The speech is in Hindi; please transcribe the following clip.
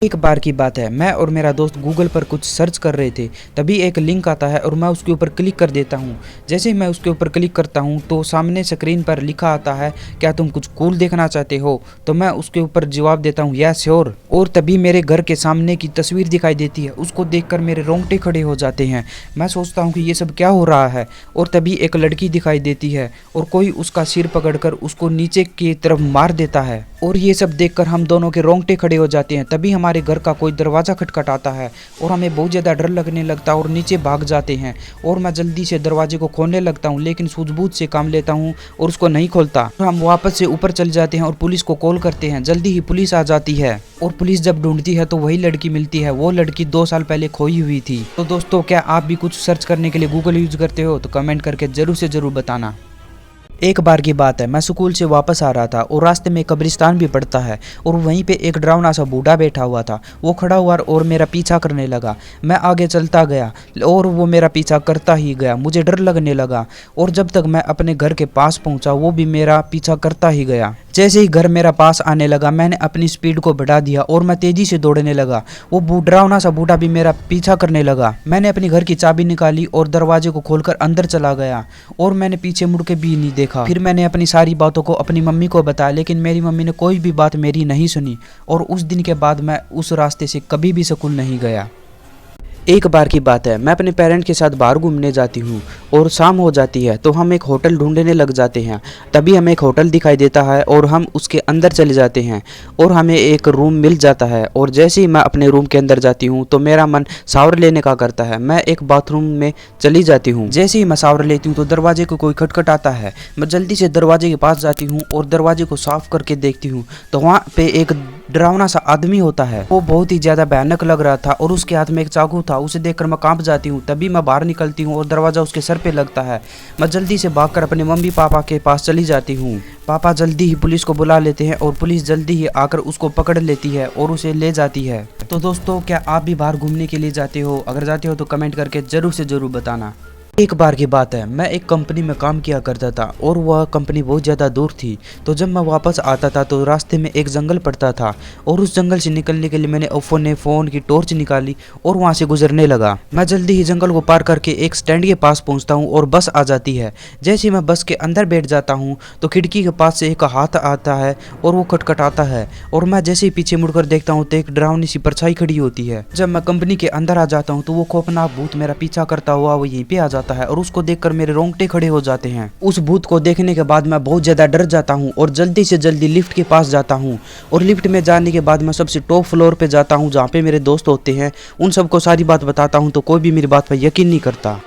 एक बार की बात है, मैं और मेरा दोस्त गूगल पर कुछ सर्च कर रहे थे। तभी एक लिंक आता है और मैं उसके ऊपर क्लिक कर देता हूँ। जैसे ही मैं उसके ऊपर क्लिक करता हूँ तो सामने स्क्रीन पर लिखा आता है, क्या तुम कुछ कूल देखना चाहते हो? तो मैं उसके ऊपर जवाब देता हूँ, यस श्योर। और तभी मेरे घर के सामने की तस्वीर दिखाई देती है। उसको देखकर मेरे रोंगटे खड़े हो जाते हैं। मैं सोचता हूँ कि ये सब क्या हो रहा है। और तभी एक लड़की दिखाई देती है और कोई उसका सिर पकड़कर उसको नीचे की तरफ मार देता है। और ये सब देखकर हम दोनों के रोंगटे खड़े हो जाते हैं। तभी हमारे घर का कोई दरवाज़ा खटखटाता है और हमें बहुत ज़्यादा डर लगने लगता है और नीचे भाग जाते हैं। और मैं जल्दी से दरवाजे को खोलने लगता हूँ, लेकिन सूझबूझ से काम लेता हूँ और उसको नहीं खोलता। तो हम वापस से ऊपर चले जाते हैं और पुलिस को कॉल करते हैं। जल्दी ही पुलिस आ जाती है और पुलिस जब ढूंढती है तो वही लड़की मिलती है। वो लड़की 2 साल पहले खोई हुई थी। तो दोस्तों, क्या आप भी कुछ सर्च करने के लिए गूगल यूज करते हो? तो कमेंट करके जरूर से जरूर बताना। एक बार की बात है, मैं स्कूल से वापस आ रहा था और रास्ते में कब्रिस्तान भी पड़ता है और वहीं पे एक डरावना सा बूढ़ा बैठा हुआ था। वो खड़ा हुआ और मेरा पीछा करने लगा। मैं आगे चलता गया और वो मेरा पीछा करता ही गया। मुझे डर लगने लगा और जब तक मैं अपने घर के पास पहुंचा वो भी मेरा पीछा करता ही गया। जैसे ही घर मेरा पास आने लगा मैंने अपनी स्पीड को बढ़ा दिया और मैं तेजी से दौड़ने लगा। वो डरावना सा बूढ़ा भी मेरा पीछा करने लगा। मैंने अपनी घर की चाबी निकाली और दरवाजे को खोलकर अंदर चला गया और मैंने पीछे मुड़ के भी नहीं देखा। फिर मैंने अपनी सारी बातों को अपनी मम्मी को बताया, लेकिन मेरी मम्मी ने कोई भी बात मेरी नहीं सुनी और उस दिन के बाद मैं उस रास्ते से कभी भी स्कूल नहीं गया। एक बार की बात है, मैं अपने पेरेंट के साथ बाहर घूमने जाती हूँ और शाम हो जाती है तो हम एक होटल ढूंढने लग जाते हैं। तभी हमें एक होटल दिखाई देता है और हम उसके अंदर चले जाते हैं और हमें एक रूम मिल जाता है। और जैसे ही मैं अपने रूम के अंदर जाती हूँ तो मेरा मन शावर लेने का करता है। मैं एक बाथरूम में चली जाती हूँ। जैसे ही मैं शावर लेती हूँ तो दरवाजे को कोई खटखटाता है। मैं जल्दी से दरवाजे के पास जाती हूँ और दरवाजे को साफ करके देखती हूँ तो वहाँ पे एक डरावना सा आदमी होता है। वो बहुत ही ज्यादा भयानक लग रहा था और उसके हाथ में एक चाकू था। उसे देखकर मैं कांप जाती हूँ। तभी मैं बाहर निकलती हूँ और दरवाजा उसके सर पे लगता है। मैं जल्दी से भागकर अपने मम्मी पापा के पास चली जाती हूँ। पापा जल्दी ही पुलिस को बुला लेते हैं और पुलिस जल्दी ही आकर उसको पकड़ लेती है और उसे ले जाती है। तो दोस्तों, क्या आप भी बाहर घूमने के लिए जाते हो? अगर जाते हो तो कमेंट करके जरूर से जरूर बताना। एक बार की बात है, मैं एक कंपनी में काम किया करता था और वह कंपनी बहुत ज़्यादा दूर थी। तो जब मैं वापस आता था तो रास्ते में एक जंगल पड़ता था और उस जंगल से निकलने के लिए मैंने अपने फ़ोन की टॉर्च निकाली और वहां से गुजरने लगा। मैं जल्दी ही जंगल को पार करके एक स्टैंड के पास पहुंचता हूं और बस आ जाती है। जैसे ही मैं बस के अंदर बैठ जाता हूँ तो खिड़की के पास से एक हाथ आता है और वो खटखटाता है और मैं जैसे ही पीछे मुड़कर देखता हूँ तो एक डरावनी सी परछाई खड़ी होती है। जब मैं कंपनी के अंदर आ जाता हूँ तो वो खौफनाक भूत मेरा पीछा करता हुआ वो यहीं पे आ जाता है और उसको देखकर मेरे रोंगटे खड़े हो जाते हैं। उस भूत को देखने के बाद मैं बहुत ज्यादा डर जाता हूँ और जल्दी से जल्दी लिफ्ट के पास जाता हूँ और लिफ्ट में जाने के बाद मैं सबसे टॉप फ्लोर पे जाता हूँ जहाँ पे मेरे दोस्त होते हैं। उन सबको सारी बात बताता हूँ तो कोई भी मेरी बात पर यकीन नहीं करता।